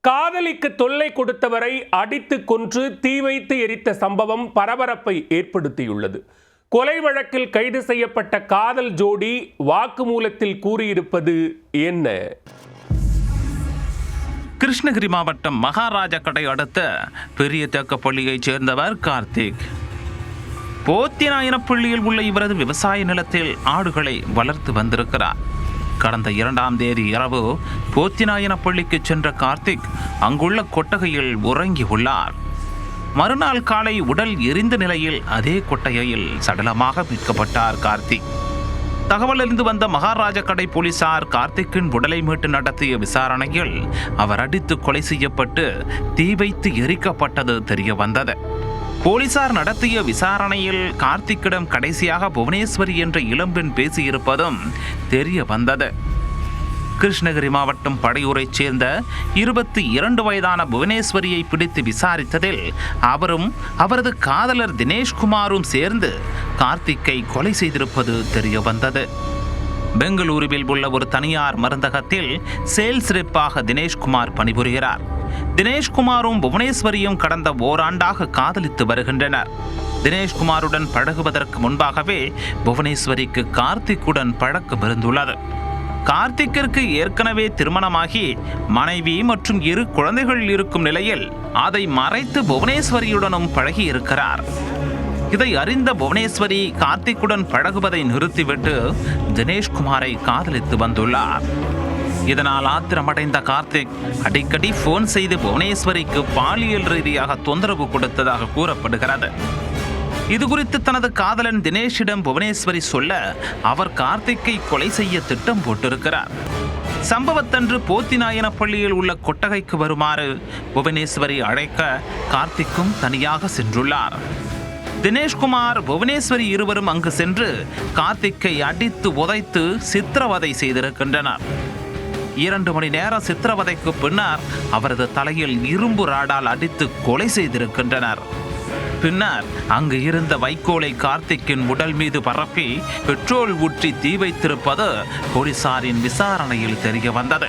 காதலிக்கு தொல்லை கொடுத்தவரை அடித்து கொன்று தீ வைத்து எரித்த சம்பவம் பரபரப்பை ஏற்படுத்தியுள்ளது. கொலை வழக்கில் கைது செய்யப்பட்ட காதல் ஜோடி வாக்குமூலத்தில் கூறியிருப்பது என்ன? கிருஷ்ணகிரி மாவட்டம் மகாராஜகடை அடுத்த பெரிய தேக்கப்பள்ளியைச் சேர்ந்தவர் கார்த்திக். போத்திநாயனப்பள்ளியில் உள்ள இவரது விவசாய நிலத்தில் ஆடுகளை வளர்த்து வந்திருக்கிறார். கடந்த 2ஆம் தேதி இரவு போத்திநாயனப்பள்ளிக்கு சென்ற கார்த்திக் அங்குள்ள கொட்டகையில் உறங்கி உள்ளார். மறுநாள் காலை உடல் எரிந்த நிலையில் அதே கொட்டகையில் சடலமாக மீட்கப்பட்டார் கார்த்திக். தகவல் அறிந்து வந்த மகாராஜகடை போலீசார் கார்த்திக்கின் உடலை மீட்டு நடத்திய விசாரணையில் அவர் அடித்து கொலை செய்யப்பட்டு தீ வைத்து எரிக்கப்பட்டது தெரிய வந்தது. போலீசார் நடத்திய விசாரணையில் கார்த்திக்கிடம் கடைசியாக புவனேஸ்வரி என்ற இளம்பெண் பேசியிருப்பதும் தெரிய வந்தது. கிருஷ்ணகிரி மாவட்டம் படையூரைச் சேர்ந்த 22 வயதான புவனேஸ்வரியை பிடித்து விசாரித்ததில் அவரும் அவரது காதலர் தினேஷ்குமாரும் சேர்ந்து கார்த்திக்கை கொலை செய்திருப்பது தெரிய வந்தது. பெங்களூருவில் உள்ள ஒரு தனியார் மருந்தகத்தில் சேல்ஸ் ரெப்பாக தினேஷ்குமார் பணிபுரிகிறார். தினேஷ்குமாரும் புவனேஸ்வரியும் கடந்த ஓராண்டாக காதலித்து வருகின்றனர். தினேஷ்குமாருடன் பழகுவதற்கு முன்பாகவே புவனேஸ்வரிக்கு கார்த்திக்குடன் பழக்கம் இருந்துள்ளது. கார்த்திக்கிற்கு ஏற்கனவே திருமணமாகி மனைவி மற்றும் 2 குழந்தைகள் இருக்கும் நிலையில் அதை மறைத்து புவனேஸ்வரியுடனும் பழகி இருக்கிறார். இதை அறிந்த புவனேஸ்வரி கார்த்திக்குடன் பழகுவதை நிறுத்திவிட்டு தினேஷ்குமாரை காதலித்து வந்துள்ளார். இதனால் ஆத்திரமடைந்த கார்த்திக் அடிக்கடி போன் செய்து புவனேஸ்வரிக்கு பாலியல் ரீதியாக தொந்தரவு கொடுத்ததாக கூறப்படுகிறது. இதுகுறித்து தனது காதலன் தினேஷிடம் புவனேஸ்வரி சொல்ல அவர் கார்த்திக்கை கொலை செய்ய திட்டம் போட்டிருக்கிறார். சம்பவத்தன்று போத்திநாயனப்பள்ளியில் உள்ள கொட்டகைக்கு வருமாறு புவனேஸ்வரி அழைக்க கார்த்திக்கும் தனியாக சென்றுள்ளார். தினேஷ்குமார் புவனேஸ்வரி இருவரும் அங்கு சென்று கார்த்திக்கை அடித்து உதைத்து சித்திரவதை செய்திருக்கின்றனர். 2 மணி நேர சித்திரவதைக்கு பின்னர் அவரது தலையில் இரும்பு ராடால் அடித்து கொலை செய்திருக்கின்றனர். பின்னர் அங்கு இருந்த வைக்கோலை கார்த்திக்கின் உடல் மீது பரப்பி பெட்ரோல் ஊற்றி தீ வைத்திருப்பது போலீசாரின் விசாரணையில் தெரிய வந்தது.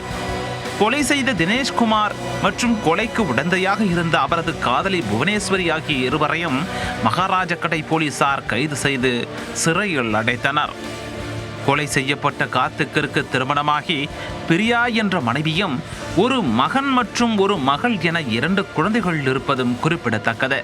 கொலை செய்த தினேஷ்குமார் மற்றும் கொலைக்கு உடந்தையாக இருந்த அவரது காதலி புவனேஸ்வரி ஆகிய இருவரையும் மகாராஜகடை போலீசார் கைது செய்து சிறையில் அடைத்தனர். கொலை செய்யப்பட்ட கார்த்திக்கிற்கு திருமணமாகி பிரியா என்ற மனைவியும் ஒரு மகன் மற்றும் ஒரு மகள் என 2 குழந்தைகள் இருப்பதும் குறிப்பிடத்தக்கது.